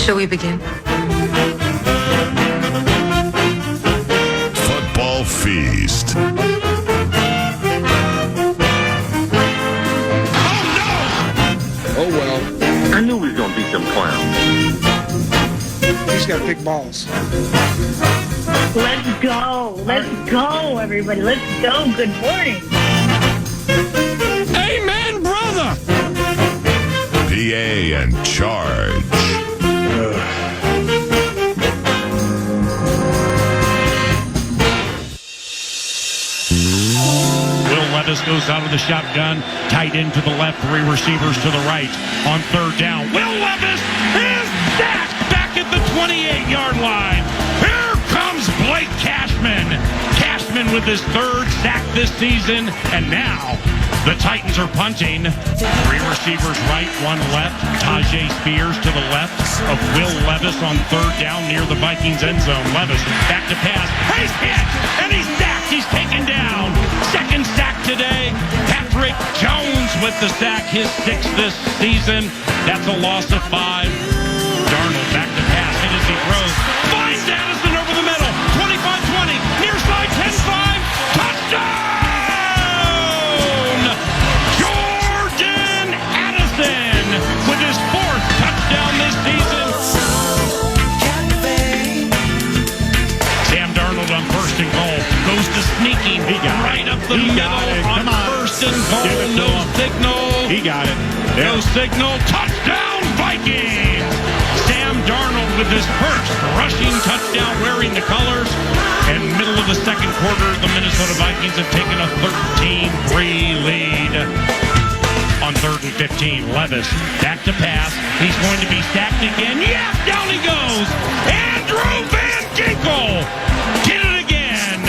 Shall we begin? Football Feast. Oh, well. I knew we was going to beat them clowns. He's got big balls. Let's go. Let's go, everybody. Let's go. Good morning. Amen, brother. PA and Charch. Will Levis goes out of the shotgun, tight end to the left, three receivers to the right. On third down, Will Levis is sacked back at the 28-yard line. Here comes Blake Cashman. Cashman with his third sack this season, and now the Titans are punting. Three receivers right, one left. Tajay Spears to the left of Will Levis on third down near the Vikings end zone. Levis back to pass. He's hit, and he's sacked. He's taken down. Second sack today. Patrick Jones with the sack, his sixth this season. That's a loss of 5. Darnold back to pass. Hit as he throws. Finds Addison over the middle. 25-20. Near side 10-5. Touchdown! Jordan Addison with his fourth touchdown this season. Sam Darnold on first and goal. Goes to sneaking. He got right up the middle on first and goal. No signal. He got it. No signal. Touchdown, Vikings! Sam Darnold with his first rushing touchdown wearing the colors. And middle of the second quarter, the Minnesota Vikings have taken a 13-3 lead. On third and 15, Levis back to pass. He's going to be sacked again. Yes, down he goes. Andrew Van Ginkel did it again.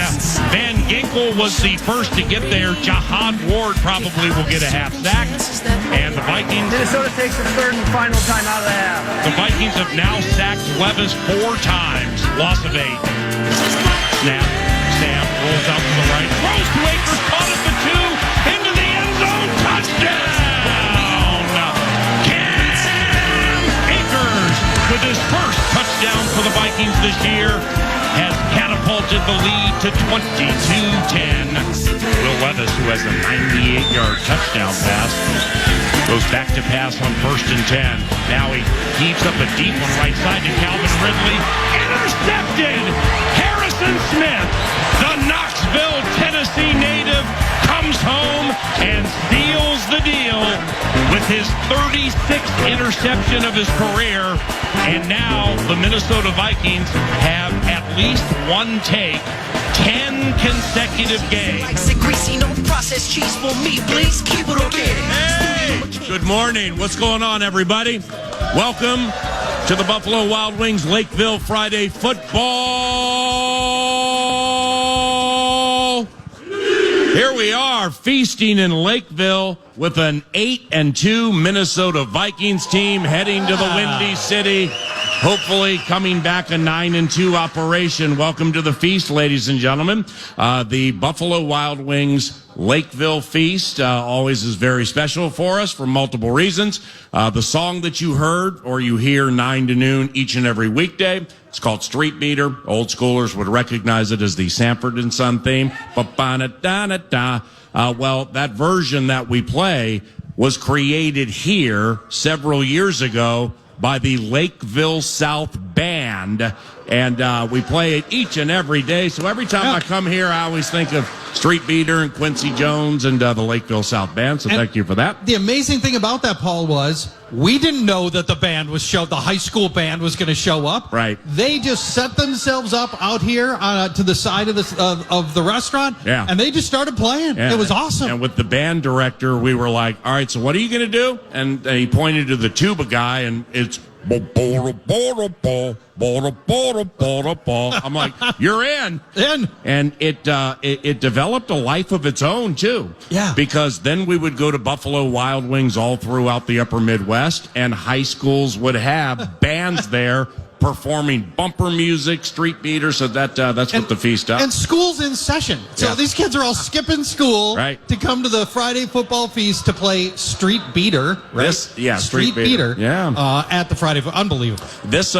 Van Ginkel was the first to get there. Jahad Ward probably will get a half sack. And the Vikings... Minnesota takes the third and final time out of the half. The Vikings have now sacked Levis 4 times. Loss of 8. Snap. Sam rolls out to the right. Throws to Akers. Caught at the 2. Into the end zone. Touchdown! With his first touchdown for the Vikings this year, has catapulted the lead to 22-10. Will Levis, who has a 98-yard touchdown pass, goes back to pass on first and 10. Now he heaves up a deep one right side to Calvin Ridley. Intercepted! Harrison Smith, the Knoxville, Tennessee native, comes home and seals the deal with his 36th interception of his career. And now the Minnesota Vikings have at least one take, 10 consecutive games. Hey! Good morning. What's going on, everybody? Welcome to the Buffalo Wild Wings Lakeville Friday football. Here we are, feasting in Lakeville with an 8-2 Minnesota Vikings team heading to the Windy City. Hopefully coming back a 9-2 operation. Welcome to the feast, ladies and gentlemen. The Buffalo Wild Wings Lakeville Feast always is very special for us for multiple reasons. The song that you heard or you hear 9 to noon each and every weekday, it's called Street Meter. Old schoolers would recognize it as the Sanford and Son theme. Well, that version that we play was created here several years ago by the Lakeville South Band, and we play it each and every day. So every time I come here, I always think of Street Beater and Quincy Jones and the Lakeville South Band, so thank you for that. The amazing thing about that, Paul, was we didn't know that the high school band was going to show up. Right. They just set themselves up out here to the side of the restaurant, and they just started playing. Yeah. It was awesome. And with the band director, we were like, all right, so what are you going to do? And he pointed to the tuba guy, and it's... I'm like, you're in. And it developed a life of its own, too. Yeah. Because then we would go to Buffalo Wild Wings all throughout the upper Midwest, and high schools would have bands there performing bumper music, street beater. So that's what the feast does. And school's in session. So these kids are all skipping school to come to the Friday football feast to play street beater. Right? Street beater. At the Friday. Unbelievable. This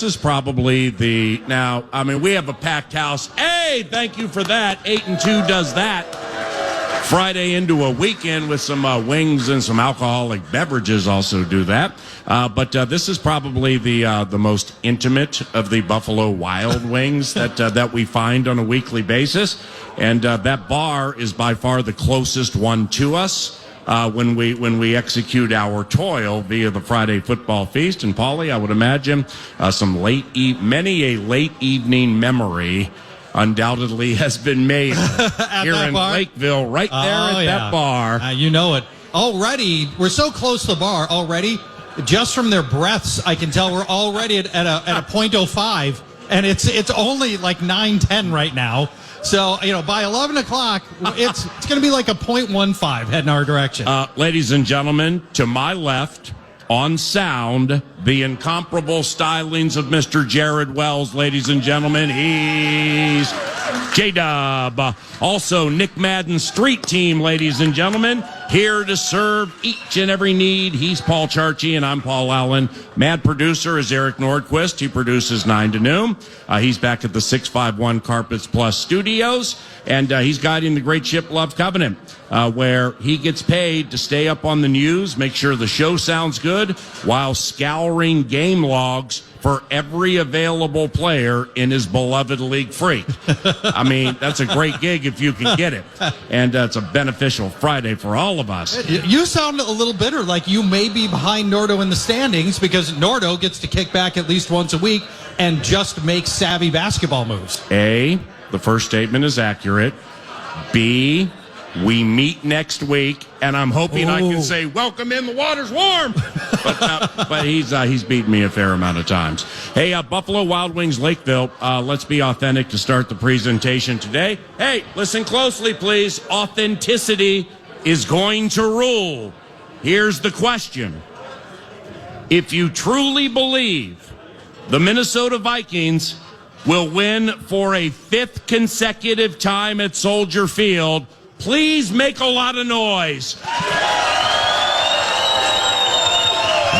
is probably now, I mean, we have a packed house. Hey, thank you for that. 8 and 2 does that. Friday into a weekend with some wings and some alcoholic beverages also do that. But this is probably the most intimate of the Buffalo Wild Wings that we find on a weekly basis. And that bar is by far the closest one to us when we execute our toil via the Friday football feast. And Paulie, I would imagine many a late evening memory undoubtedly has been made here in bar? Lakeville, right there at that bar. You know it. Already, we're so close to the bar already. Just from their breaths, I can tell we're already at a .05, and it's only like 9:10 right now. So, by 11 o'clock, it's going to be like a .15 heading our direction. Ladies and gentlemen, to my left, on sound, the incomparable stylings of Mr. Jared Wells. Ladies and gentlemen, he's J-Dub. Also, Nick Madden's street team, ladies and gentlemen, here to serve each and every need. He's Paul Charchi, and I'm Paul Allen. Mad producer is Eric Nordquist. He produces 9 to noon. He's back at the 651 Carpets Plus studios, and he's guiding the great ship Love Covenant, where he gets paid to stay up on the news, make sure the show sounds good, while scouring game logs for every available player in his beloved League Freak. I mean, that's a great gig if you can get it. And it's a beneficial Friday for all of us. You sound a little bitter, like you may be behind Nordo in the standings, because Nordo gets to kick back at least once a week and just make savvy basketball moves. A, the first statement is accurate. B, we meet next week, and I'm hoping I can say, welcome in, the water's warm. But he's beaten me a fair amount of times. Hey, Buffalo Wild Wings Lakeville, let's be authentic to start the presentation today. Hey, listen closely, please. Authenticity is going to rule. Here's the question. If you truly believe the Minnesota Vikings will win for a 5th consecutive time at Soldier Field, please make a lot of noise.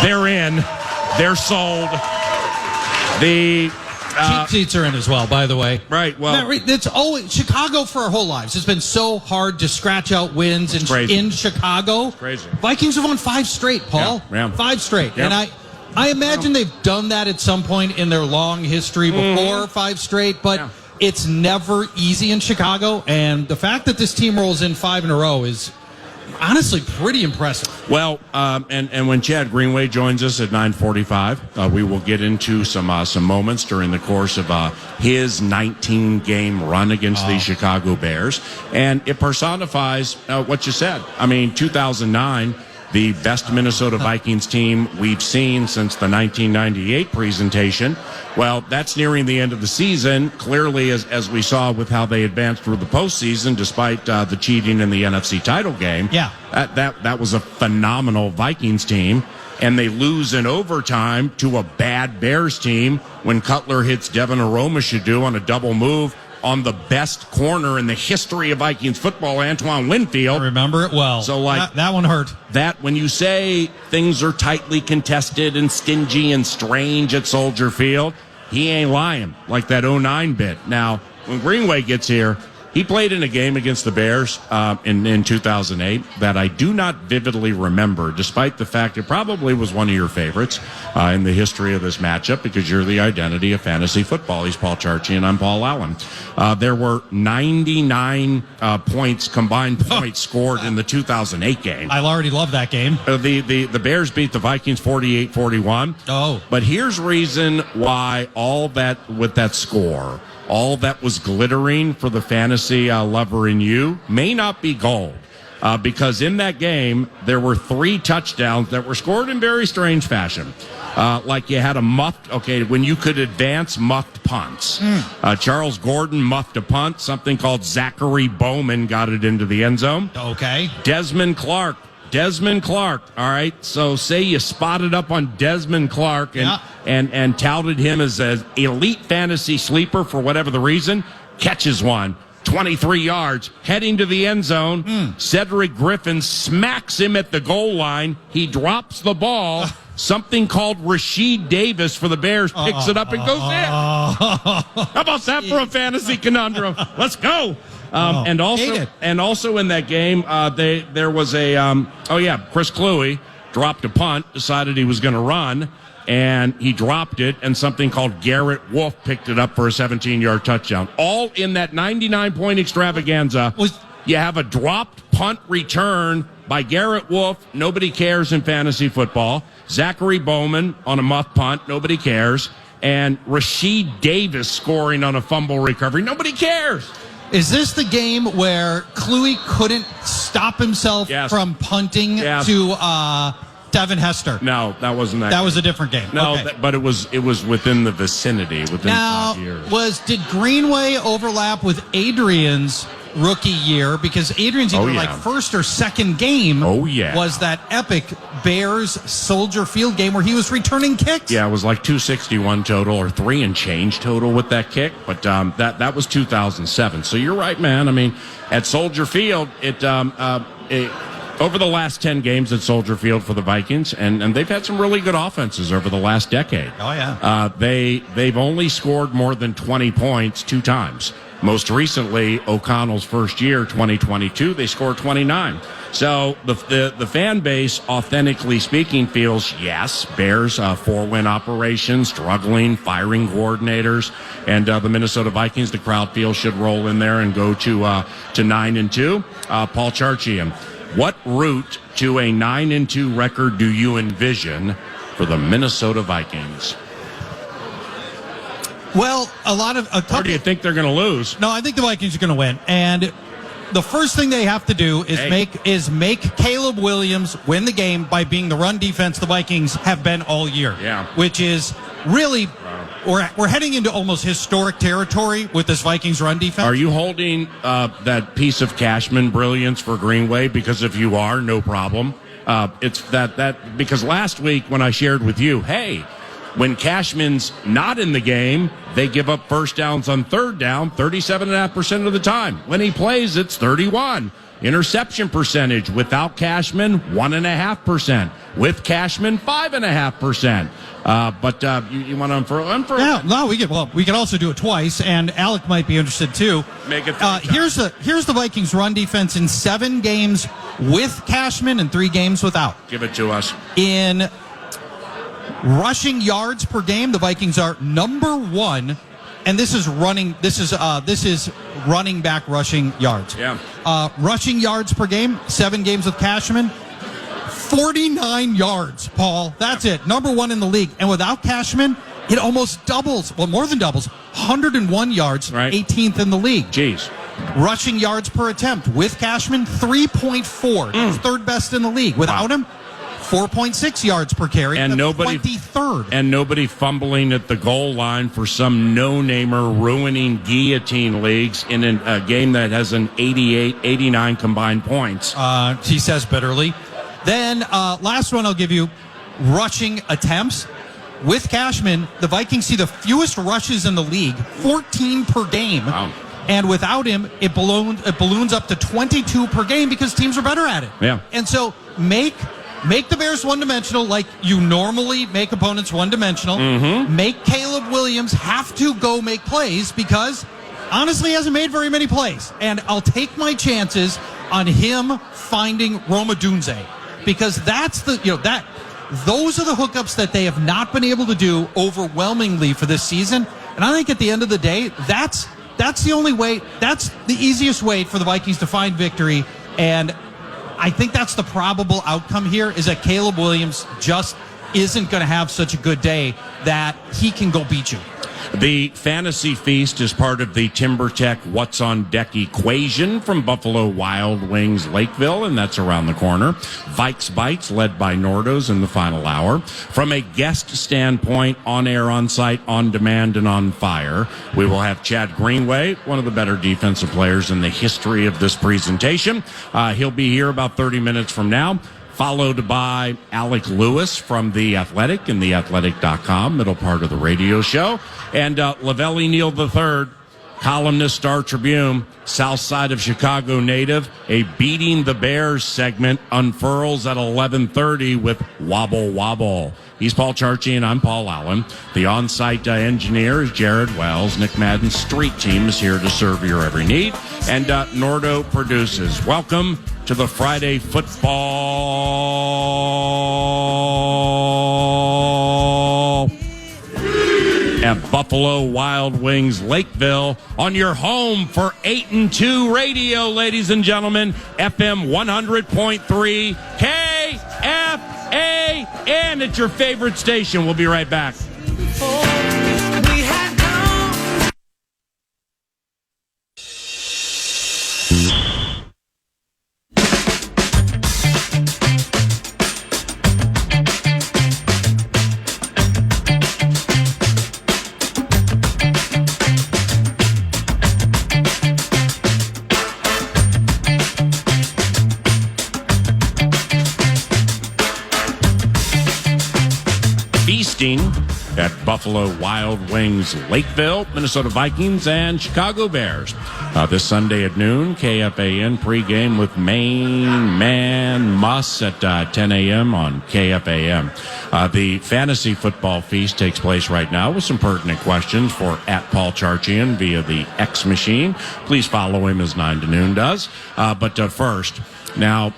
They're in. They're sold. The cheap seats are in as well, by the way. Right. Well, it's always Chicago for our whole lives. It's been so hard to scratch out wins in Chicago. It's crazy. Vikings have won 5 straight, Paul. Yeah. 5 straight. Yeah. And I imagine they've done that at some point in their long history before, 5 straight, but it's never easy in Chicago, and the fact that this team rolls in 5 in a row is honestly pretty impressive. Well, and when Chad Greenway joins us at 9:45, we will get into some moments during the course of his 19-game run against the Chicago Bears, and it personifies what you said. I mean, 2009. The best Minnesota Vikings team we've seen since the 1998 presentation. Well, that's nearing the end of the season. Clearly, as we saw with how they advanced through the postseason, despite the cheating in the NFC title game. Yeah. That was a phenomenal Vikings team. And they lose in overtime to a bad Bears team when Cutler hits Devin Aromashodu on a double move on the best corner in the history of Vikings football, Antoine Winfield. I remember it well. So, that one hurt. That when you say things are tightly contested and stingy and strange at Soldier Field, he ain't lying like that 09 bit. Now, when Greenway gets here, he played in a game against the Bears in 2008 that I do not vividly remember, despite the fact it probably was one of your favorites in the history of this matchup, because you're the identity of fantasy football. He's Paul Charchi, and I'm Paul Allen. There were 99 combined points scored in the 2008 game. I already love that game. The Bears beat the Vikings 48-41. Oh. But here's reason why all that with that score, all that was glittering for the fantasy lover in you may not be gold. Because in that game, there were 3 touchdowns that were scored in very strange fashion. Like you had a when you could advance muffed punts. Charles Gordon muffed a punt. Something called Zachary Bowman got it into the end zone. Okay. Desmond Clark Desmond Clark. All right. So say you spotted up on Desmond Clark and touted him as an elite fantasy sleeper for whatever the reason. Catches one. 23 yards, heading to the end zone. Cedric Griffin smacks him at the goal line. He drops the ball. Something called Rasheed Davis for the Bears picks it up and goes in. How about that for a fantasy conundrum? Let's go. And also in that game, there was a Chris Cluey dropped a punt, decided he was going to run, and he dropped it, and something called Garrett Wolf picked it up for a 17-yard touchdown. All in that 99-point extravaganza. You have a dropped punt return by Garrett Wolf. Nobody cares in fantasy football. Zachary Bowman on a muff punt. Nobody cares. And Rasheed Davis scoring on a fumble recovery. Nobody cares. Is this the game where Cluey couldn't stop himself from punting to Devin Hester? No, that wasn't that. That was a different game. No, okay. But it was within the vicinity, within 5 years. Did Greenway overlap with Adrian's rookie year? Because Adrian's either first or second game was that epic Bears Soldier Field game where he was returning kicks. Yeah, it was like 261 total or 3 and change total with that kick, but that was 2007. So you're right, man. I mean, at Soldier Field, over the last 10 games at Soldier Field for the Vikings, and they've had some really good offenses over the last decade. Oh, yeah. They've only scored more than 20 points 2 times. Most recently, O'Connell's first year, 2022, they scored 29. So the fan base, authentically speaking, feels, yes, Bears 4-win operation, struggling, firing coordinators, and the Minnesota Vikings, the crowd feels, should roll in there and go to 9-2. Paul Charchian, what route to a 9-2 record do you envision for the Minnesota Vikings? Well, Or do you think they're going to lose? No, I think the Vikings are going to win. And the first thing they have to do is make Caleb Williams win the game by being the run defense the Vikings have been all year. Yeah. Which is really, we're heading into almost historic territory with this Vikings run defense. Are you holding that piece of Cashman brilliance for Greenway? Because if you are, no problem. It's that because last week when I shared with you, hey, when Cashman's not in the game, they give up first downs on third down 37.5% of the time. When he plays, it's 31%. Interception percentage without Cashman, 1.5%. With Cashman, 5.5%. But you want to unfurl? Yeah, no, we can also do it twice, and Alec might be interested too. Make it. Here's the Vikings run defense in 7 games with Cashman and 3 games without. Give it to us. In rushing yards per game, the Vikings are number 1, and this is running back rushing yards. Yeah. Rushing yards per game, 7 games with Cashman, 49 yards, Paul. That's it. Number 1 in the league. And without Cashman, it almost doubles. Well, more than doubles. 101 yards, right. 18th in the league. Jeez. Rushing yards per attempt with Cashman, 3.4. That's third best in the league. Without him, 4.6 yards per carry, and nobody 23rd. And nobody fumbling at the goal line for some no-namer ruining guillotine leagues in a game that has an 89 combined points. He says bitterly. Then last one I'll give you, rushing attempts. With Cashman, the Vikings see the fewest rushes in the league, 14 per game. Wow. And without him, it balloons up to 22 per game because teams are better at it. Yeah. And so make the Bears one-dimensional like you normally make opponents one-dimensional. Mm-hmm. Make Caleb Williams have to go make plays because, honestly, he hasn't made very many plays. And I'll take my chances on him finding Roma Dunze because those are the hookups that they have not been able to do overwhelmingly for this season. And I think at the end of the day, that's the only way. That's the easiest way for the Vikings to find victory. And I think that's the probable outcome here is that Caleb Williams just isn't going to have such a good day that he can go beat you. The Fantasy Feast is part of the TimberTech What's on Deck equation from Buffalo Wild Wings Lakeville, and that's around the corner. Vikes Bites, led by Nordos in the final hour. From a guest standpoint, on air, on site, on demand, and on fire, we will have Chad Greenway, one of the better defensive players in the history of this presentation. He'll be here about 30 minutes from now. followed by Alec Lewis from The Athletic and theathletic.com, middle part of the radio show. And Lavelli Neal III, columnist, Star Tribune, south side of Chicago native. A Beating the Bears segment unfurls at 11:30 with Wobble Wobble. He's Paul Charchi, and I'm Paul Allen. The on-site engineer is Jared Wells. Nick Madden's street team is here to serve your every need. And Nordo produces. Welcome to the Friday football at Buffalo Wild Wings Lakeville on your home for 8-2 radio, ladies and gentlemen. FM 100.3 KFAN. It's your favorite station. We'll be right back. At Buffalo Wild Wings Lakeville, Minnesota Vikings and Chicago Bears. This Sunday at noon, KFAN pregame with Main Man Muss at 10 a.m. on KFAN. The fantasy football feast takes place right now with some pertinent questions for at Paul Charchian via the X machine. Please follow him as 9 to noon does. But first, now,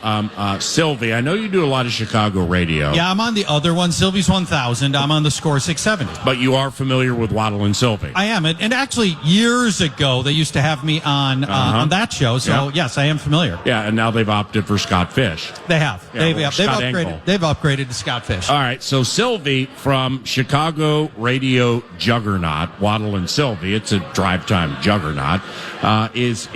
Sylvie, I know you do a lot of Chicago radio. Yeah, I'm on the other one, Sylvie's 1000. I'm on the Score 670. But you are familiar with Waddle and Sylvie. I am. And actually, years ago, they used to have me on that show. So, yes, I am familiar. Yeah, and now they've opted for Scott Fish. They have. Yeah, They've upgraded to Scott Fish. All right, so Sylvie from Chicago radio juggernaut, Waddle and Sylvie, it's a drive time juggernaut, is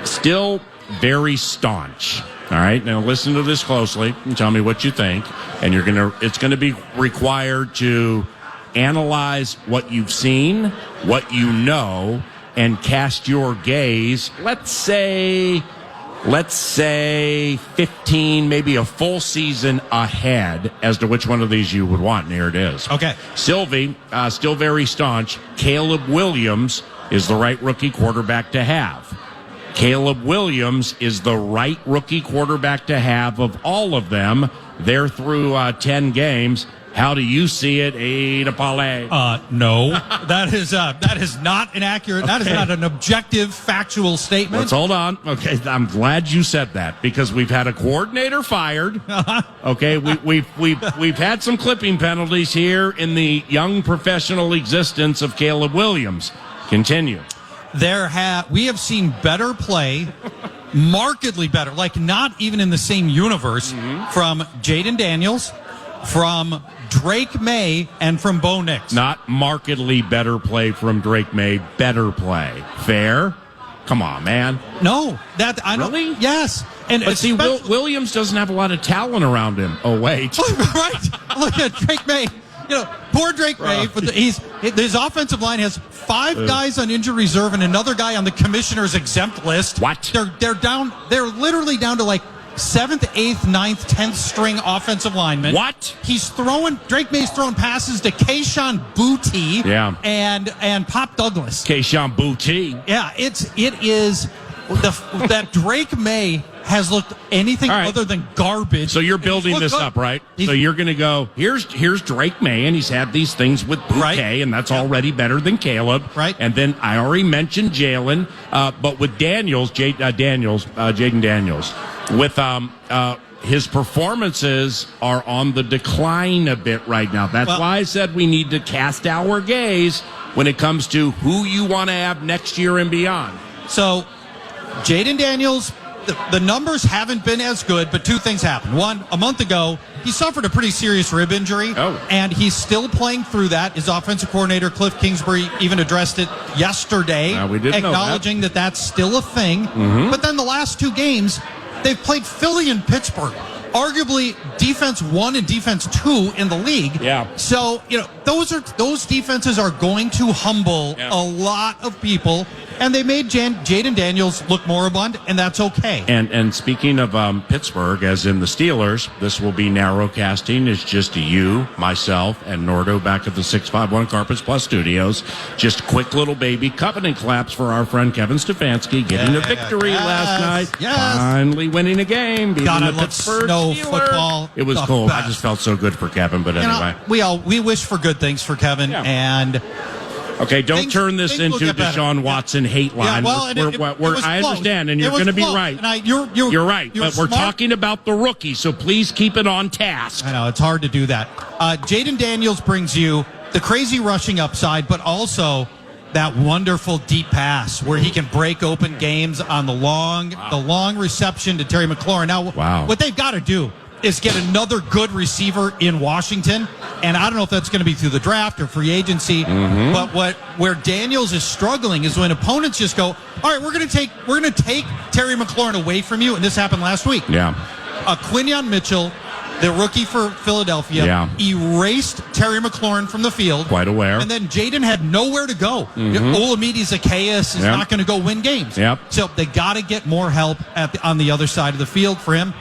still very staunch. All right, now listen to this closely and tell me what you think. And it's gonna be required to analyze what you've seen, what you know, and cast your gaze. Let's say 15, maybe a full season ahead as to which one of these you would want. And here it is. Okay. Sylvie, still very staunch. Caleb Williams is the right rookie quarterback to have. Caleb Williams is the right rookie quarterback to have of all of them. They're through 10 games. How do you see it, Ada Palais? No, that is not an accurate. That is not an objective, factual statement. Let's hold on. Okay, I'm glad you said that because we've had a coordinator fired. Okay, we've had some clipping penalties here in the young professional existence of Caleb Williams. Continue. We have seen better play, markedly better, like not even in the same universe, from Jaden Daniels, from Drake May, and from Bo Nix. Not markedly better play from Drake May, better play. Fair? Come on, man. No, that I don't. Really? Yes, but see, Williams doesn't have a lot of talent around him. Oh wait, right. Look at Drake May. Poor Drake May. His offensive line has 5 guys on injured reserve and another guy on the commissioner's exempt list. What? They're down. They're literally down to like 7th, 8th, 9th, 10th string offensive linemen. What? Drake May's throwing passes to Keyshawn Booty. Yeah. And Pop Douglas. Keyshawn Booty. Yeah. It is that Drake May has looked anything other than garbage. So you're building this up, right? So you're going to go, here's Drake May, and he's had these things with Bouquet, and that's already better than Caleb. Right. And then I already mentioned Jalen, but with Jaden Daniels, with his performances are on the decline a bit right now. That's why I said we need to cast our gaze when it comes to who you want to have next year and beyond. So Jaden Daniels, the numbers haven't been as good, but 2 things happened. One, a month ago, he suffered a pretty serious rib injury, and he's still playing through that. His offensive coordinator, Cliff Kingsbury, even addressed it yesterday, acknowledging that that's still a thing. But then the last 2 games, they've played Philly and Pittsburgh, arguably defense 1 and defense 2 in the league. Yeah. So, those defenses are going to humble a lot of people. And they made Jaden Daniels look moribund, and that's okay. And speaking of Pittsburgh, as in the Steelers, this will be narrowcasting. It's just you, myself, and Nordo back at the 651 Carpets Plus Studios. Just quick little baby covenant claps for our friend Kevin Stefanski getting a victory last night. Yes. Finally winning a game. Beating God, I the love Pittsburgh snow Steelers. football. It was The cool. best. I just felt so good for Kevin, but anyway. We wish for good things for Kevin, Yeah. and Okay, don't Things- turn this things will into get better. Deshaun Watson hate line. well, and it was I close. understand, and It you're was going to be close. right. And You're right, you're but we're smart. talking about the rookie, so please keep it on task. I know it's hard to do that. Jaden Daniels brings you the crazy rushing upside, but also that wonderful deep pass where he can break open games on the long reception to Terry McLaurin. Now, what they've got to do is get another good receiver in Washington, and I don't know if that's going to be through the draft or free agency. But where Daniels is struggling is when opponents just go, all right, we're going to take Terry McLaurin away from you, and this happened last week. Yeah, Quinyon Mitchell, the rookie for Philadelphia, erased Terry McLaurin from the field. Quite aware. And then Jaden had nowhere to go. Olamide Zacchaeus is not going to go win games. So they got to get more help on the other side of the field for him.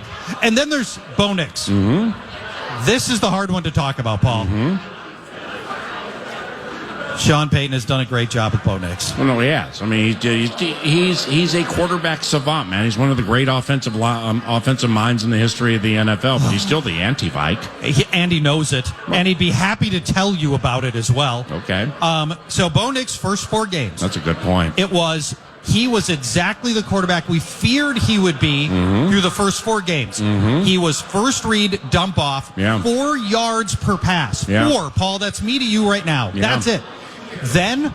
And then there's Bo Nix. This is the hard one to talk about, Paul. Sean Payton has done a great job with Bo Nix. Well, no, he has. I mean, he's a quarterback savant, man. He's one of the great offensive minds in the history of the NFL, but he's still the anti-Vike. And he knows it, and he'd be happy to tell you about it as well. Okay. So Bo Nix, first 4 games. That's a good point. He was exactly the quarterback we feared he would be through the first 4 games. He was first read, dump off, 4 yards per pass. 4, Paul, that's me to you right now. That's it. Then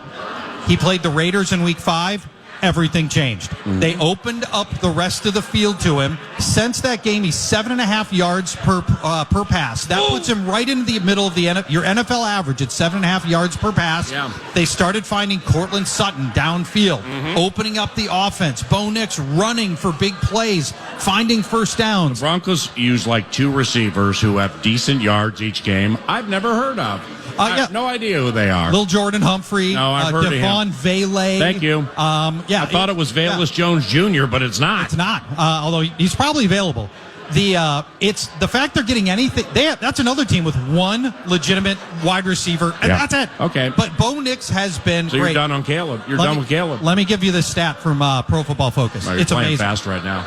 he played the Raiders in week 5. Everything changed. They opened up the rest of the field to him. Since that game, he's 7.5 yards per pass. That puts him right in the middle of your NFL average at 7.5 yards per pass. They started finding Cortland Sutton downfield, opening up the offense. Bo Nix running for big plays, finding first downs. The Broncos use like 2 receivers who have decent yards each game. I've never heard of. I have no idea who they are. Lil Jordan Humphrey. No, I've heard of him. Devon Vele. Thank you. I thought it was Velus Jones Jr., but it's not. It's not. Although he's probably available. It's the fact they're getting anything. That's another team with 1 legitimate wide receiver, and that's it. Okay. But Bo Nix has been great. You're done on Caleb. You're done with Caleb. Let me give you this stat from Pro Football Focus. You're it's playing amazing. fast right now.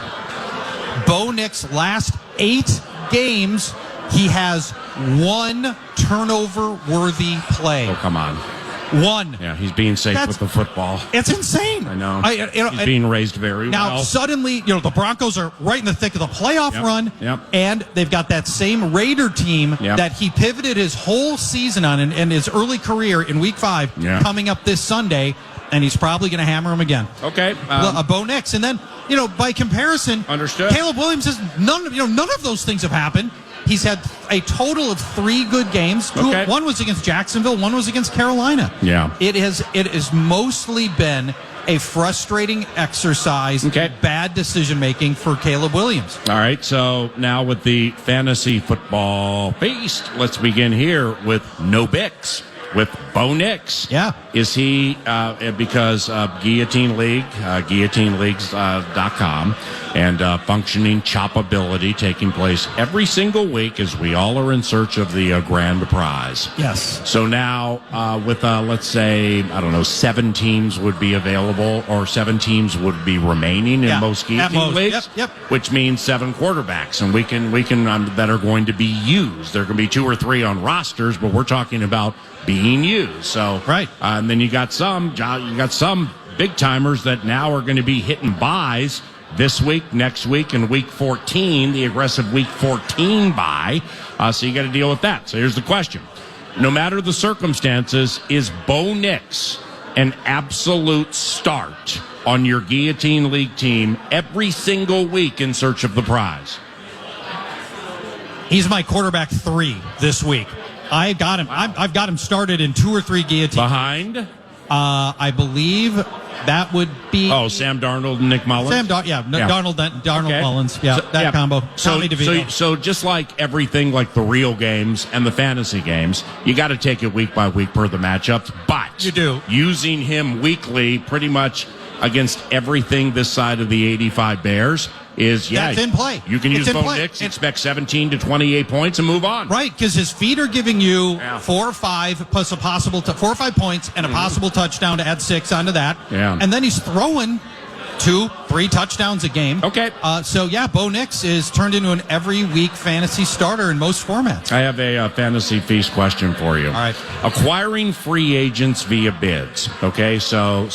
Bo Nix last 8 games, he has 1 turnover-worthy play. Oh, come on. 1. Yeah, he's being safe with the football. It's insane. I know. He's being raised very well. Now, suddenly, the Broncos are right in the thick of the playoff run, and they've got that same Raider team that he pivoted his whole season on in his early career in Week 5 coming up this Sunday, and he's probably going to hammer him again. Okay. Bo Nix. And then, by comparison, understood. Caleb Williams has none of those things have happened. He's had a total of 3 good games. Okay. 1 was against Jacksonville, 1 was against Carolina. Yeah. It has mostly been a frustrating exercise, bad decision making for Caleb Williams. All right, so now with the fantasy football feast, let's begin here with No Bix. With Bo Nix. Yeah. Is he, because Guillotine League, guillotineleagues.com, and functioning choppability taking place every single week as we all are in search of the grand prize. Yes. So now with, let's say, 7 teams would be available, or 7 teams would be remaining in most Guillotine Leagues, which means 7 quarterbacks, and we can that are going to be used. There can be 2 or 3 on rosters, but we're talking about being used. So and then you got some big timers that now are going to be hitting buys this week, next week, and week 14, the aggressive week 14 buy. So you got to deal with that. So here's the question. No matter the circumstances, is Bo Nix an absolute start on your Guillotine League team every single week in search of the prize? He's my quarterback 3 this week. I got him. I've got him started in 2 or 3 guillotines. Behind? I believe that would be. Oh, Sam Darnold and Nick Mullins? Darnold Mullins. Yeah, that combo. So just like everything, like the real games and the fantasy games, you got to take it week by week per the matchups. But you do. Using him weekly pretty much against everything this side of the 85 Bears is, That's in play. You can It's use in Bo play. Nix, expect 17 to 28 points, and move on. Right, because his feet are giving you 4 or 5 plus a possible 4 or 5 points and a possible touchdown to add 6 onto that. Yeah. And then he's throwing 2, 3 touchdowns a game. Okay. Bo Nix is turned into an every week fantasy starter in most formats. I have a fantasy feast question for you. All right. Acquiring free agents via bids. Okay, so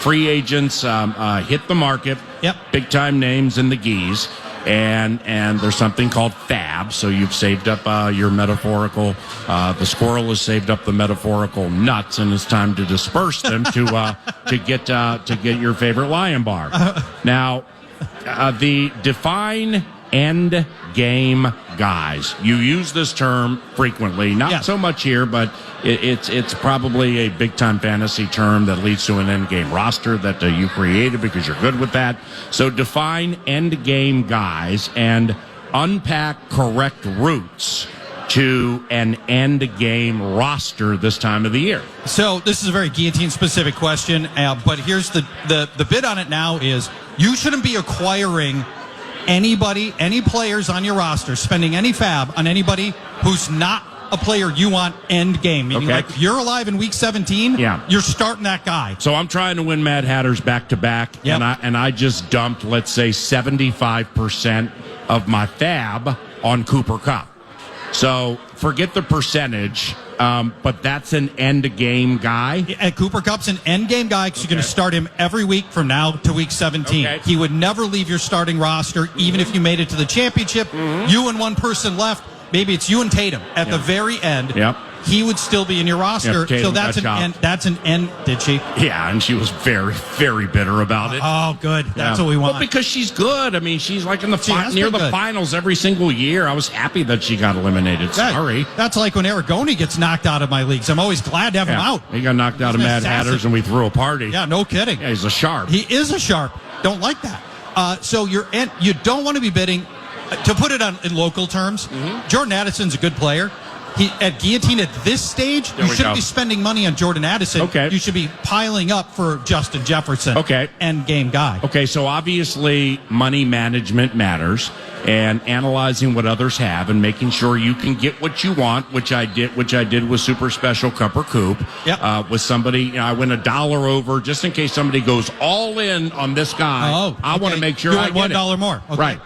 free agents hit the market. Yep. Big time names in the geese. And there's something called fab. So you've saved up your metaphorical. The squirrel has saved up the metaphorical nuts, and it's time to disperse them to get your favorite lion bar. Now, the define end game guys. You use this term frequently, not so much here, but it's probably a big time fantasy term that leads to an end game roster that you created because you're good with that. So define end game guys and unpack correct routes to an end game roster this time of the year. So this is a very guillotine specific question, but here's the bid on it now is you shouldn't be acquiring any players on your roster, spending any fab on anybody who's not a player you want end game. Meaning, like, if you're alive in week 17, you're starting that guy. So I'm trying to win Mad Hatters back to back, and I just dumped, let's say, 75% of my fab on Cooper Kupp. So forget the percentage, but that's an end-game guy. And Cooper Kupp's an end-game guy because you're going to start him every week from now to week 17. Okay. He would never leave your starting roster, even if you made it to the championship. You and one person left. Maybe it's you and Tatum at the very end. He would still be in your roster. So that's an end. Did she? Yeah, and she was very, very bitter about it. Oh, good. That's what we want. Well, because she's good. I mean, she's like in the near the finals every single year. I was happy that she got eliminated. Sorry. That's like when Aragoni gets knocked out of my leagues. I'm always glad to have him out. He got knocked out of Mad Hatters, and we threw a party. Yeah, no kidding. Yeah, he's a sharp. He is a sharp. Don't like that. So you don't want to be bidding. To put it in local terms, Jordan Addison's a good player. At guillotine at this stage, you shouldn't be spending money on Jordan Addison. Okay. You should be piling up for Justin Jefferson. Okay. End game guy. Okay, so obviously money management matters, and analyzing what others have and making sure you can get what you want, which I did with Super Special Cup or Coop. With somebody, I went $1 over just in case somebody goes all in on this guy. I want to make sure I get $1 more. Okay. Right.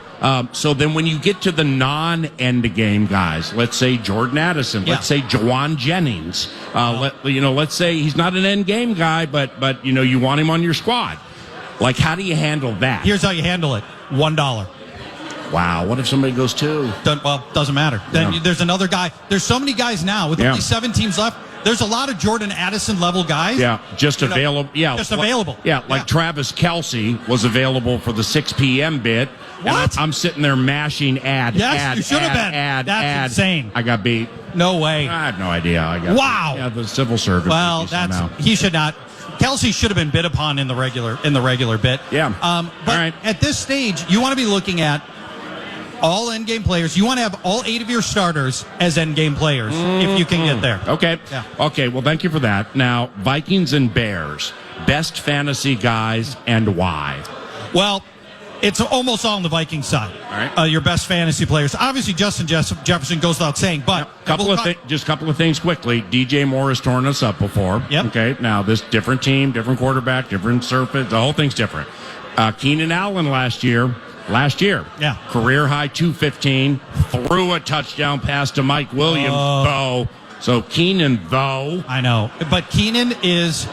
So then when you get to the non-end game guys, let's say Jordan Addison, let's say Jawan Jennings, let's say he's not an end game guy, but you want him on your squad. Like, how do you handle that? Here's how you handle it. $1. Wow. What if somebody goes 2? Doesn't matter. Then there's another guy. There's so many guys now with only 7 teams left. There's a lot of Jordan Addison level guys. Just available. Available. Like Travis Kelce was available for the 6 p.m. bid. What? I'm sitting there mashing ad. You should have been. That's insane. I got beat. No way. I have no idea. I got wow. Beat. Yeah, the civil service. Well, he should not. Kelce should have been bid upon in the regular bit. Yeah. But at this stage, you want to be looking at all end-game players. You want to have all 8 of your starters as end-game players if you can get there. Okay. Yeah. Okay, well, thank you for that. Now, Vikings and Bears, best fantasy guys and why? Well, it's almost all on the Vikings side. All right. Your best fantasy players. Obviously, Justin Jefferson goes without saying, but... Just a couple of things quickly. DJ Moore has torn us up before. Yep. Okay, now this different team, different quarterback, different surface. The whole thing's different. Keenan Allen last year, career high 215, threw a touchdown pass to Mike Williams, though. So Keenan, though. I know. But Keenan is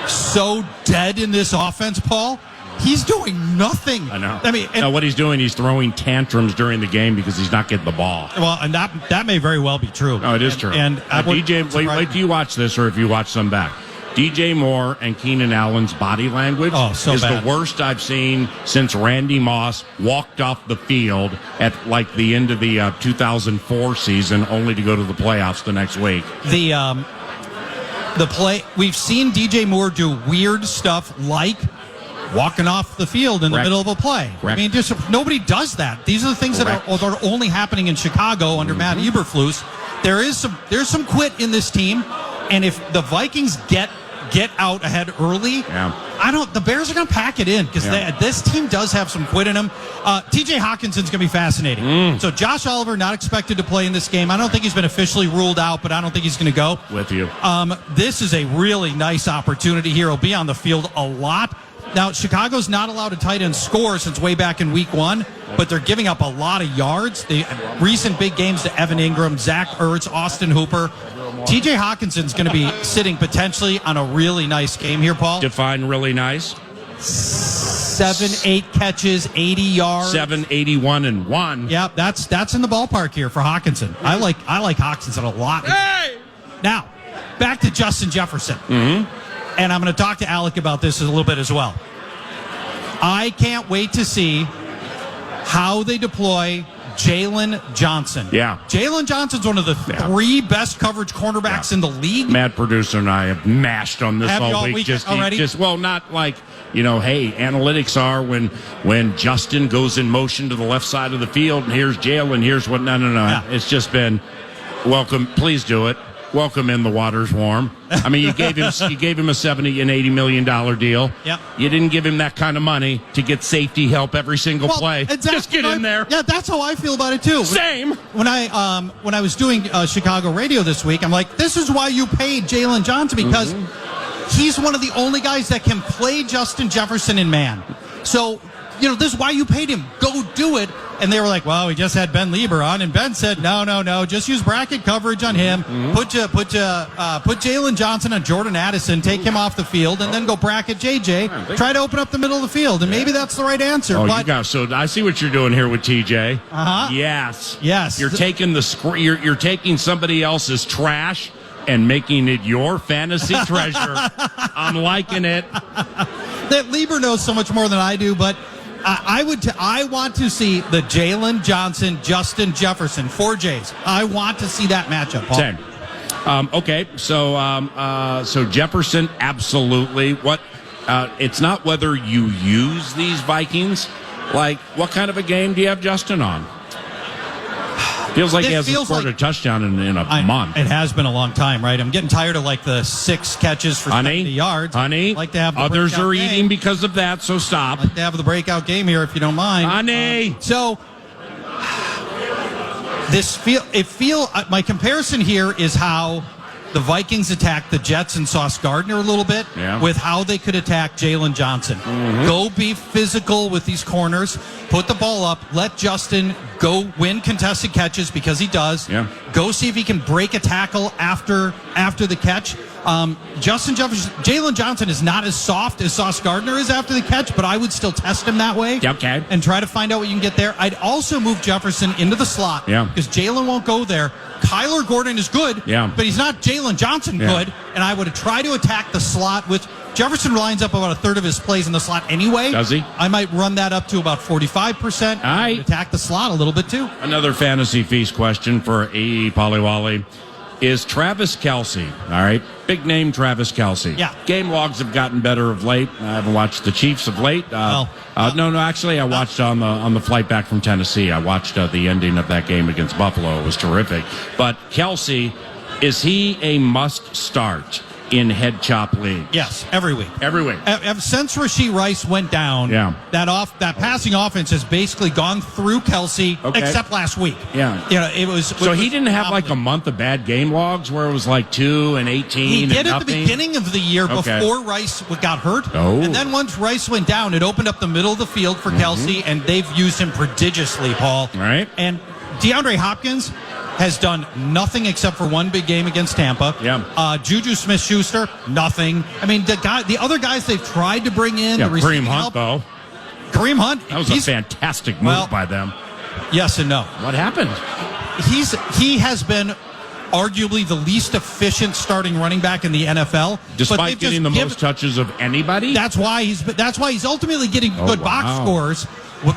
so dead in this offense, Paul. He's doing nothing. I know. I mean, what he's doing, he's throwing tantrums during the game because he's not getting the ball. Well, and that may very well be true. No, it is true. And DJ, wait till you watch this, or if you watch some back. DJ Moore and Keenan Allen's body language is bad. The worst I've seen since Randy Moss walked off the field at like the end of the 2004 season, only to go to the playoffs the next week. The play we've seen DJ Moore do weird stuff like walking off the field in the middle of a play. I mean, just nobody does that. These are the things that are only happening in Chicago under Matt Eberflus. There's some quit in this team, and if the Vikings get out ahead early, The Bears are going to pack it in because this team does have some quit in them. TJ Hawkinson's going to be fascinating. So Josh Oliver not expected to play in this game. I don't think he's been officially ruled out, but I don't think he's going to go. With you. This is a really nice opportunity here. He'll be on the field a lot. Now, Chicago's not allowed a tight end score since way back in week 1, but they're giving up a lot of yards. The recent big games to Evan Ingram, Zach Ertz, Austin Hooper. TJ Hawkinson's going to be sitting potentially on a really nice game here, Paul. Define really nice. 7-8 catches, 80 yards. 781 and 1. Yeah, that's in the ballpark here for Hawkinson. I like Hawkinson a lot. Hey! Now, back to Justin Jefferson. And I'm going to talk to Alec about this a little bit as well. I can't wait to see how they deploy Jalen Johnson. Yeah. Jalen Johnson's one of the 3 best coverage cornerbacks in the league. Matt, producer, and I have mashed on this all week. Already? Not like, hey, analytics are when Justin goes in motion to the left side of the field, and here's Jalen, here's what. No. Yeah. It's just been welcome. Please do it. Welcome in, the water's warm. I mean, you gave him a $70 and $80 million deal. Yep. You didn't give him that kind of money to get safety help every single play. Exactly. Just get in there. Yeah, that's how I feel about it too. Same. When I was doing Chicago radio this week, I'm like, this is why you paid Jalen Johnson, because he's one of the only guys that can play Justin Jefferson in man. So, this is why you paid him. Go do it. And they were like, well, we just had Ben Lieber on, and Ben said, no, just use bracket coverage on him. Put Jalen Johnson on Jordan Addison, take him off the field, and then go bracket JJ. Try to open up the middle of the field, and maybe that's the right answer. So I see what you're doing here with TJ. Yes. You're taking you're taking somebody else's trash and making it your fantasy treasure. I'm liking it. That Lieber knows so much more than I do, but I want to see the Jalen Johnson, Justin Jefferson, 4 J's. I want to see that matchup, Paul. Same. Okay, so Jefferson, absolutely. It's not whether you use these Vikings. Like, what kind of a game do you have Justin on? Feels like he hasn't scored a touchdown in a month. It has been a long time, right? I'm getting tired of the 6 catches for 70 yards. Like to have the others are game. Eating because of that, so stop. Like to have the breakout game here, if you don't mind. My comparison here is how the Vikings attacked the Jets and Sauce Gardner a little bit with how they could attack Jalen Johnson. Go be physical with these corners. Put the ball up. Let Justin go win contested catches because he does. Go see if he can break a tackle after the catch. Jalen Johnson is not as soft as Sauce Gardner is after the catch, but I would still test him that way. Okay. And try to find out what you can get there. I'd also move Jefferson into the slot because Jalen won't go there. Kyler Gordon is good, but he's not Jalen Johnson good. And I would try to attack the slot with Jefferson lines up about a third of his plays in the slot anyway. Does he? I might run that up to about 45%. All right. Attack the slot a little bit too. Another fantasy feast question for A.E. Polywally. Is Travis Kelce, all right? Big name Travis Kelce. Yeah. Game logs have gotten better of late. I haven't watched the Chiefs of late. Actually, I watched on the flight back from Tennessee. I watched the ending of that game against Buffalo. It was terrific. But Kelce, is he a must start in head chop leagues? Yes, every week. Since Rashee Rice went down, that passing offense has basically gone through Kelce, except last week. It was. So he didn't have a month of bad game logs where it was 2 and 18. He did and at the beginning of the year before Rice got hurt. And then once Rice went down, it opened up the middle of the field for Kelce, and they've used him prodigiously, Paul. Right. And DeAndre Hopkins has done nothing except for one big game against Tampa. Juju Smith-Schuster, nothing. I mean, the other guys they've tried to bring in. Kareem Hunt, though. Kareem Hunt. That was a fantastic move by them. Yes and no. What happened? He has been arguably the least efficient starting running back in the NFL, despite getting the most touches of anybody. That's why he's ultimately getting good box scores.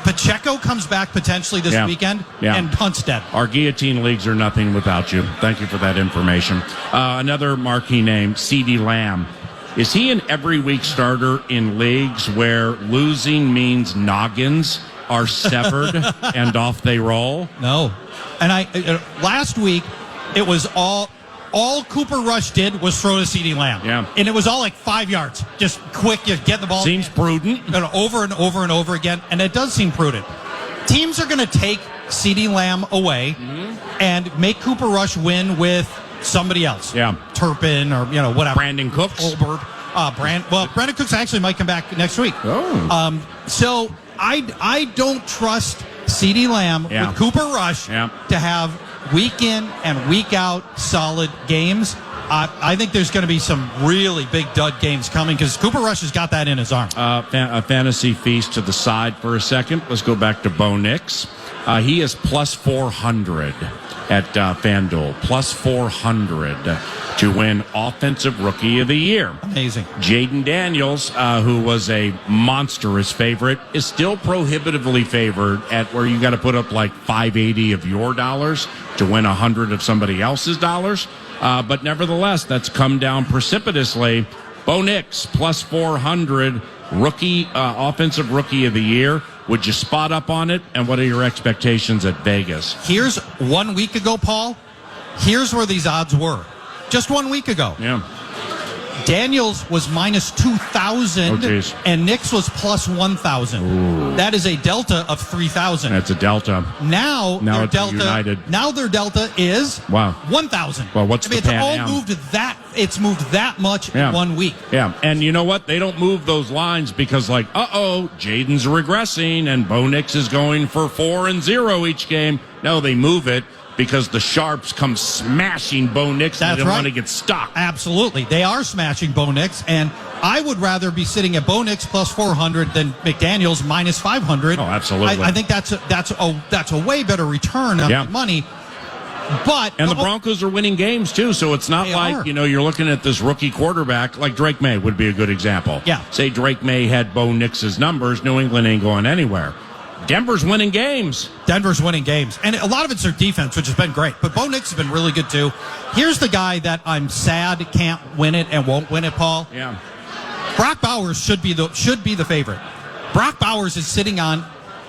Pacheco comes back potentially this weekend, and Hunt's dead. Our guillotine leagues are nothing without you. Thank you for that information. Another marquee name, CeeDee Lamb. Is he an every week starter in leagues where losing means noggins are severed and off they roll? No. And last week it was all all Cooper Rush did was throw to CeeDee Lamb. Yeah. And it was all like 5 yards. Just quick, you get the ball. Seems prudent. Over and over and over again. And it does seem prudent. Teams are going to take CeeDee Lamb away and make Cooper Rush win with somebody else. Yeah. Turpin or, whatever. Brandon Cooks. Colbert. Brandon Cooks actually might come back next week. Oh. So I don't trust CeeDee Lamb with Cooper Rush to have week in and week out solid games. I think there's going to be some really big dud games coming because Cooper Rush has got that in his arm. A fantasy feast to the side for a second. Let's go back to Bo Nix. He is plus 400 at FanDuel. Plus 400 to win Offensive Rookie of the Year. Amazing. Jaden Daniels, who was a monstrous favorite, is still prohibitively favored at where you got to put up like $580 of your dollars to win 100 of somebody else's dollars. But nevertheless, that's come down precipitously. Bo Nix, plus 400, Offensive Rookie of the Year. Would you spot up on it? And what are your expectations at Vegas? Here's 1 week ago, Paul. Here's where these odds were. Just 1 week ago. Yeah. Daniels was minus 2,000, and Nix was plus 1,000. That is a delta of 3,000. That's a delta. Now their it's delta. united. Now their delta is 1,000. Well, what's the pan it's all moved that? It's moved that much in 1 week. Yeah, and you know what? They don't move those lines because, Jaden's regressing and Bo Nix is going for 4-0 each game. No, they move it because the Sharps come smashing Bo Nix and they don't want to get stuck. Absolutely. They are smashing Bo Nix, and I would rather be sitting at Bo Nix plus 400 than McDaniels minus 500. Oh, absolutely. I think that's a way better return on money. And the Broncos are winning games, too, so it's not like, you're looking at this rookie quarterback, like Drake May would be a good example. Yeah. Say Drake May had Bo Nix's numbers, New England ain't going anywhere. Denver's winning games. And a lot of it's their defense, which has been great. But Bo Nix has been really good, too. Here's the guy that I'm sad can't win it and won't win it, Paul. Yeah. Brock Bowers should be the favorite. Brock Bowers is sitting on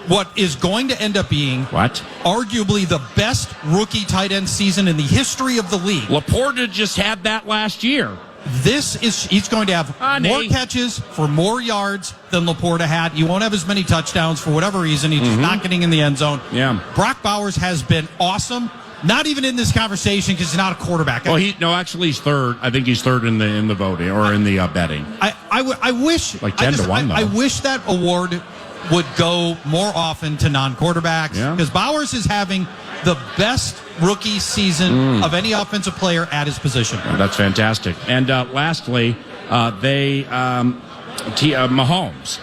what is going to end up being arguably the best rookie tight end season in the history of the league. Laporta just had that last year. He's going to have more catches for more yards than Laporta had. He won't have as many touchdowns for whatever reason. He's just not getting in the end zone. Yeah. Brock Bowers has been awesome. Not even in this conversation because he's not a quarterback. Well, actually he's third. I think he's third in the voting or in the betting. I wish like 10-1 though. I wish that award would go more often to non-quarterbacks because Bowers is having the best rookie season of any offensive player at his position. Oh, that's fantastic. And lastly, Mahomes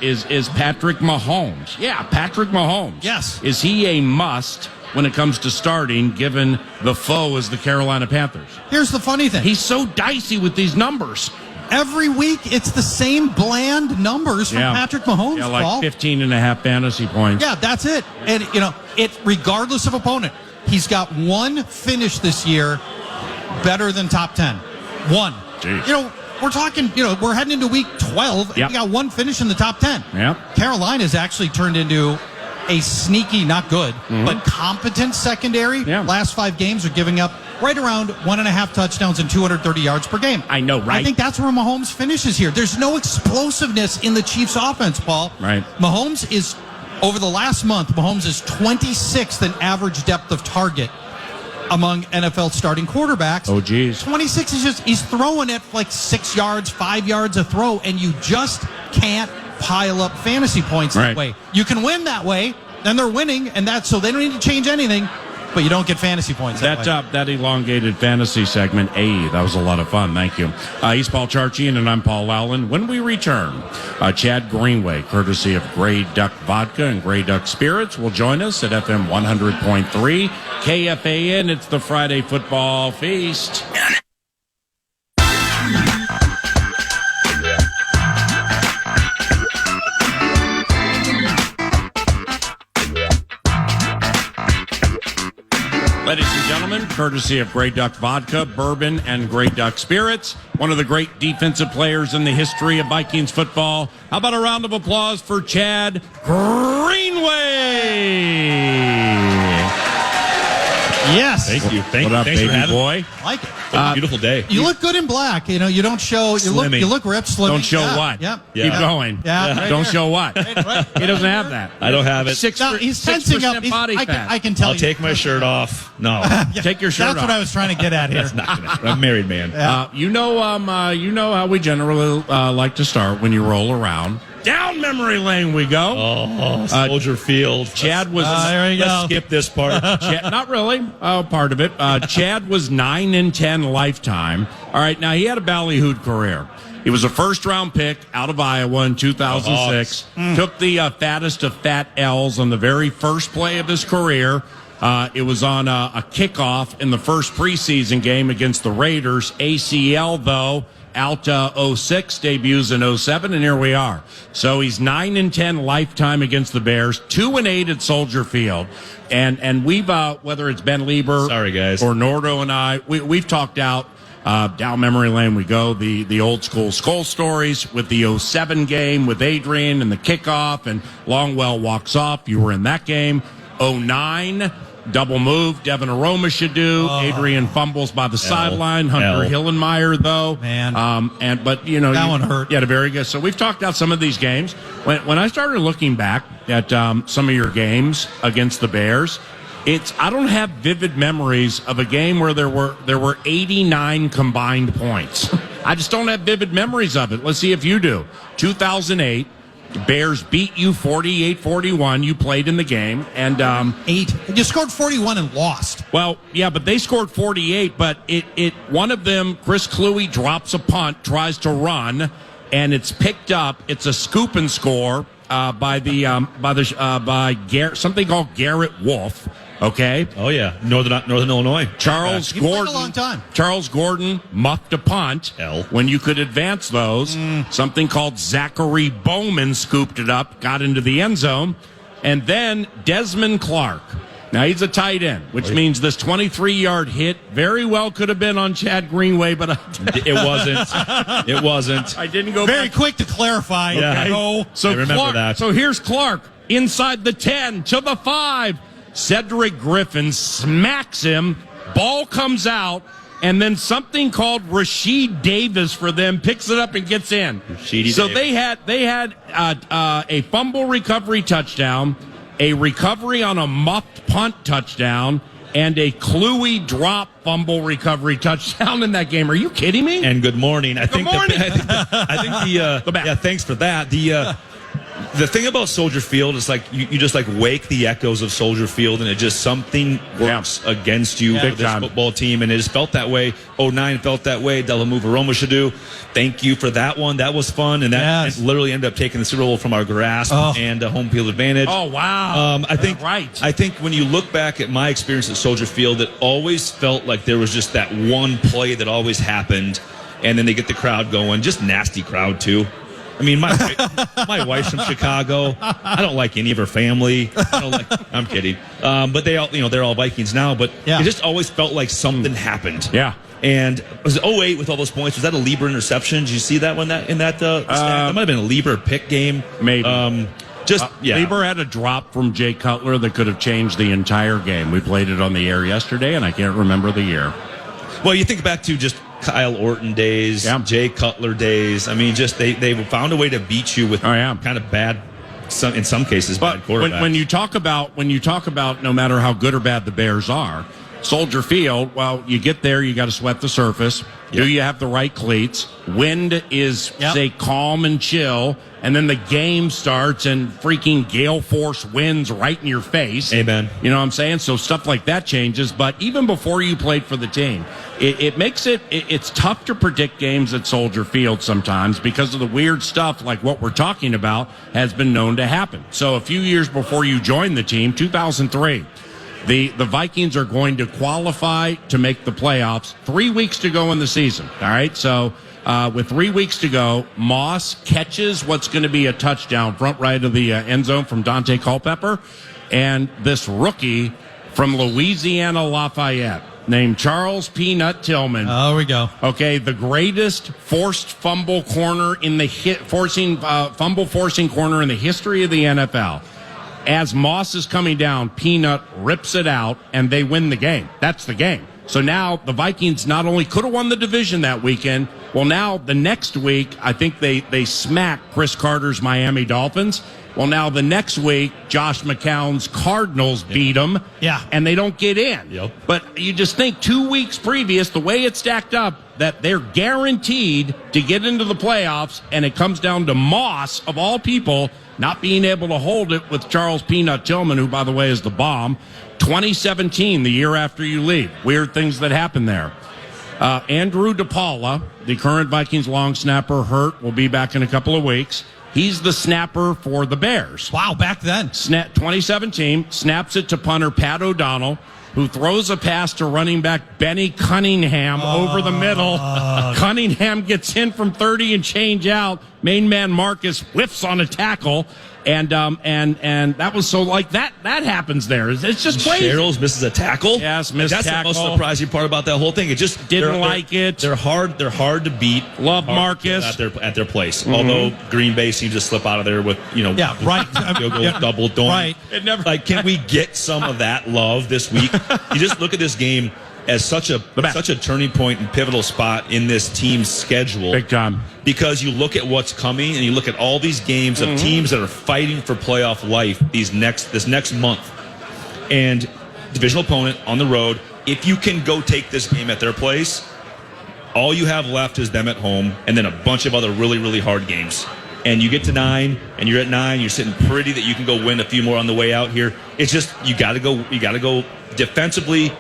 is Patrick Mahomes. Yeah, Patrick Mahomes. Yes. Is he a must when it comes to starting, given the foe is the Carolina Panthers? Here's the funny thing. He's so dicey with these numbers. Every week, it's the same bland numbers from Patrick Mahomes. Yeah, like Paul. 15.5 fantasy points. Yeah, that's it. And, it regardless of opponent, he's got one finish this year better than top 10. One. Jeez. We're talking, we're heading into week 12, and he got one finish in the top 10. Yep. Carolina's actually turned into a sneaky, not good, but competent secondary. Yeah. Last 5 games are giving up right around 1.5 touchdowns and 230 yards per game. I know, right? I think that's where Mahomes finishes here. There's no explosiveness in the Chiefs' offense, Paul. Right. Mahomes is, over the last month, Mahomes is 26th in average depth of target among NFL starting quarterbacks. Oh, geez. 26 is he's throwing it like 6 yards, 5 yards a throw, and you just can't pile up fantasy points that way. You can win that way, and they're winning, and so they don't need to change anything. But you don't get fantasy points that elongated fantasy segment, that was a lot of fun. Thank you. He's Paul Charchian, and I'm Paul Lowland. When we return, Chad Greenway, courtesy of Grey Duck Vodka and Grey Duck Spirits, will join us at FM 100.3 KFAN. It's the Friday Football Feast. Ladies and gentlemen, courtesy of Grey Duck Vodka, Bourbon, and Grey Duck Spirits, one of the great defensive players in the history of Vikings football. How about a round of applause for Chad Greenway? Yes. Thank you. What up, Thanks for baby having me. boy? I like it. What a beautiful day. You look good in black. You know, you don't show. Slimming. You look ripped, slimming. Don't show Yeah, what? Yep. Yeah. Keep going. Yeah. right Don't here. show what? Right He doesn't have that. I don't have it. No, he's tensing up. 6% body I fat. can tell I'll you. take my shirt off. No. Take your shirt That's off. what I was trying to get at here. That's not gonna, I'm a married man. You know how we generally like to start when you roll around. Down memory lane we go. Oh, Soldier Field. Chad was. there you Let's go. skip this part. Chad, not really. Part of it. Chad was 9-10 lifetime. All right. Now he had a ballyhooed career. He was a first-round pick out of Iowa in 2006. Took the fattest of fat L's on the very first play of his career. It was on a kickoff in the first preseason game against the Raiders. ACL, though, out 06, debuts in 07, and here we are. So he's 9-10 lifetime against the Bears, 2-8 at Soldier Field. And we've, whether it's Ben Lieber Sorry, guys. or Nordo and I, we've talked out down memory lane we go, the old school Skull stories with the 07 game with Adrian and the kickoff, and Longwell walks off. You were in that game. 09, double move, Devin Aroma should do. Adrian fumbles by the sideline. Hunter Hillenmeyer, though. Man. But you know. That one hurt. Yeah, very good. So we've talked out some of these games. When I started looking back at some of your games against the Bears, I don't have vivid memories of a game where there were 89 combined points. I just don't have vivid memories of it. Let's see if you do. 2008, Bears beat you 48-41. You played in the game, and 8. You scored 41 and lost. well, yeah, but they scored 48. But one of them, Chris Cluey, drops a punt, tries to run, and it's picked up. It's a scoop and score by something called Garrett Wolf. Okay. Oh, yeah. Northern Illinois. Charles He played a Gordon. long time. Charles Gordon muffed a punt when you could advance those. Something called Zachary Bowman scooped it up, got into the end zone. And then Desmond Clark. Now, he's a tight end, which means this 23-yard hit very well could have been on Chad Greenway, but It wasn't. It wasn't. I didn't go Very back. quick to clarify. Yeah. Okay. No. So I remember Clark, that. So here's Clark inside the 10 to the 5. Cedric Griffin smacks him. Ball comes out, and then something called Rasheed Davis for them picks it up and gets in. So they had a fumble recovery touchdown, a recovery on a muffed punt touchdown, and a Cluey drop fumble recovery touchdown in that game. Are you kidding me? And good morning. I think morning. I think yeah, thanks for that. The thing about Soldier Field is like you just like wake the echoes of Soldier Field, and it just something works against you for this football team, and it just felt that way. 09 felt that way. Delamuva Roma should do. Thank you for that one. That was fun, and that literally ended up taking the Super Bowl from our grasp and a home field advantage. Oh wow! I think right. I think when you look back at my experience at Soldier Field, it always felt like there was just that one play that always happened, and then they get the crowd going. Just nasty crowd too. I mean, my wife's from Chicago. I don't like any of her family. I'm kidding. But they all, they're all Vikings now. But it just always felt like something happened. Yeah. And was it 08 with all those points? Was that a Lieber interception? Did you see that one? That might have been a Lieber pick game. Maybe. Lieber had a drop from Jay Cutler that could have changed the entire game. We played it on the air yesterday, and I can't remember the year. Well, you think back to just Kyle Orton days, Jay Cutler days. I mean, just they found a way to beat you with kind of bad, in some cases, bad quarterbacks. When you talk about no matter how good or bad the Bears are, Soldier Field, well, you get there, you got to sweat the surface. Yep. Do you have the right cleats? Wind is, say, calm and chill, and then the game starts and freaking gale force winds right in your face. Amen. You know what I'm saying? So stuff like that changes. But even before you played for the team, it makes it's tough to predict games at Soldier Field sometimes because of the weird stuff like what we're talking about has been known to happen. So a few years before you joined the team, 2003, the Vikings are going to qualify to make the playoffs. 3 weeks to go in the season. All right. So with 3 weeks to go, Moss catches what's going to be a touchdown front right of the end zone from Dante Culpepper. And this rookie from Louisiana Lafayette named Charles Peanut Tillman. Oh, we go. Okay. The greatest forced fumble corner in the fumble forcing corner in the history of the NFL. As Moss is coming down, Peanut rips it out, and they win the game. That's the game. So now the Vikings not only could have won the division that weekend, well, now the next week, I think they smack Chris Carter's Miami Dolphins. Well, now the next week, Josh McCown's Cardinals beat them, and they don't get in. Yep. But you just think 2 weeks previous, the way it's stacked up, that they're guaranteed to get into the playoffs, and it comes down to Moss, of all people, not being able to hold it with Charles Peanut Tillman, who, by the way, is the bomb. 2017, the year after you leave. Weird things that happen there. Andrew DePaula, the current Vikings long snapper, hurt, will be back in a couple of weeks. He's the snapper for the Bears. Wow, back then. 2017, snaps it to punter Pat O'Donnell, who throws a pass to running back Benny Cunningham over the middle. Cunningham gets in from 30 and change out. Main man Marcus whiffs on a tackle. And that was so like that happens there. It's just crazy. Sherrills misses a tackle. Yes, missed That's tackle. the most surprising part about that whole thing. It just didn't like it. They're hard to beat. Love Marcus at their place. Mm-hmm. Although Green Bay seems to slip out of there with field goal, double doink. Right. It never can we get some of that love this week? You just look at this game as such a turning point and pivotal spot in this team's schedule. Big time. Because you look at what's coming and you look at all these games of teams that are fighting for playoff life this next month. And divisional opponent on the road, if you can go take this game at their place, all you have left is them at home and then a bunch of other really, really hard games. And you get to 9 and you're at 9, you're sitting pretty that you can go win a few more on the way out here. It's just you gotta go defensively.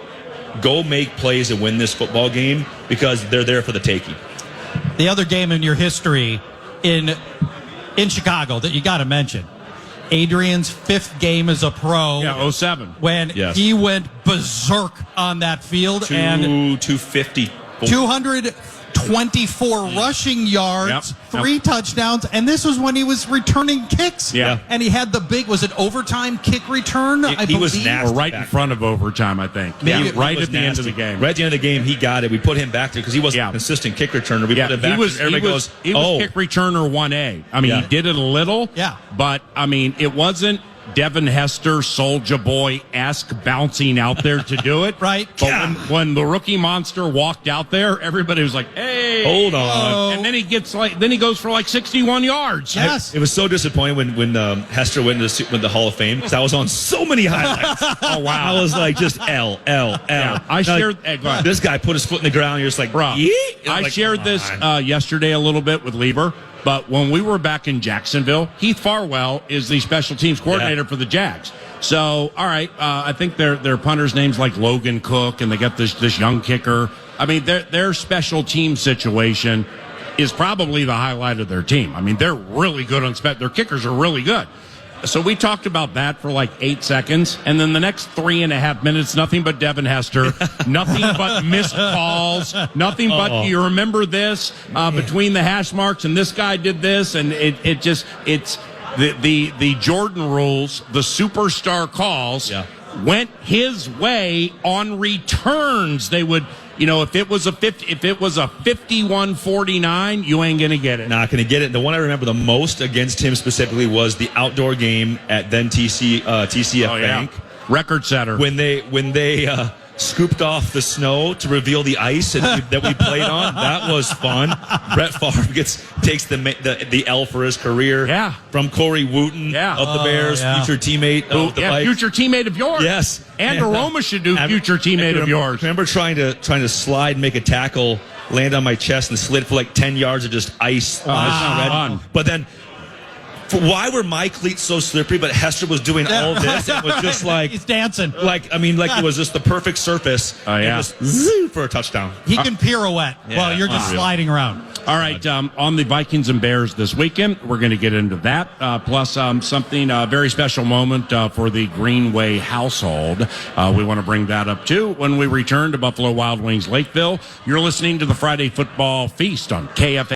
Go make plays and win this football game because they're there for the taking. The other game in your history in Chicago that you got to mention, Adrian's 5th game as a pro. Yeah, 07. When he went berserk on that field. And 250. 224 rushing yards, 3 touchdowns, and this was when he was returning kicks. Yeah. And he had the big, was it overtime kick return? He was nasty. Or right in front of overtime, I think. Right at the end of the game. Right at the end of the game, he got it. We put him back there because he wasn't a consistent kick returner. We put him back he was there. Everybody goes, he was kick returner 1A. I mean, he did it a little, but, I mean, it wasn't Devin Hester, Soulja Boy-esque bouncing out there to do it. Right. But when the rookie monster walked out there, everybody was like, hey. Hold on. And then he goes for like 61 yards. Yes. It was so disappointing when Hester went to the Hall of Fame because I was on so many highlights. Oh, wow. I was like, just L. Yeah, I shared. Hey, go ahead. This guy put his foot in the ground. You're just like, bro. I shared this yesterday a little bit with Lieber. But when we were back in Jacksonville, Heath Farwell is the special teams coordinator for the Jags. So, all right, I think their punter's name's like Logan Cook, and they got this young kicker. I mean, their special team situation is probably the highlight of their team. I mean, they're really good on their kickers are really good. So we talked about that for like 8 seconds, and then the next 3.5 minutes, nothing but Devin Hester, nothing but missed calls, nothing but you remember this between the hash marks, and this guy did this, and it's the Jordan rules, the superstar calls went his way on returns. They would. You know, if it was a 51-49, you ain't gonna get it. Not gonna get it. The one I remember the most against him specifically was the outdoor game at then TCF Bank. Record setter. When they scooped off the snow to reveal the ice that we played on. That was fun. Brett Favre takes the L for his career. Yeah. From Corey Wooten of the Bears, future teammate of the Vikes. Future teamate of yours. Yes. And Aroma should do future teammate of yours. I remember trying to slide, make a tackle, land on my chest, and slid for like 10 yards of just ice. Fun. But then, why were my cleats so slippery? But Hester was doing all this. It was just like he's dancing. Like it was just the perfect surface. And just zoo for a touchdown. He can pirouette while you're just sliding around. All right, on the Vikings and Bears this weekend, we're going to get into that. Plus something very special moment for the Greenway household. We want to bring that up too when we return to Buffalo Wild Wings Lakeville. You're listening to the Friday Football Feast on KFAN.